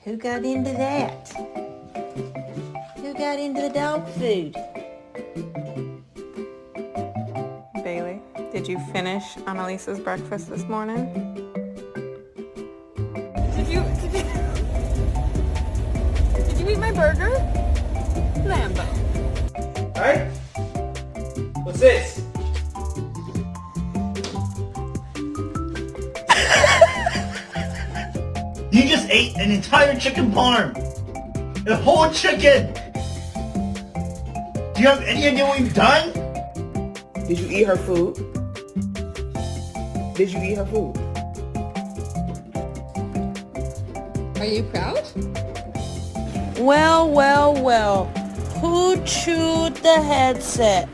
Who got into that? Who got into the dog food? Bailey, did you finish Annalisa's breakfast this morning? Did you eat my burger? Lambo. Alright? What's this? You just ate an entire chicken parm! A whole chicken! Do you have any idea what you've done? Did you eat her food? Did you eat her food? Are you proud? Well, well, well. Who chewed the headset?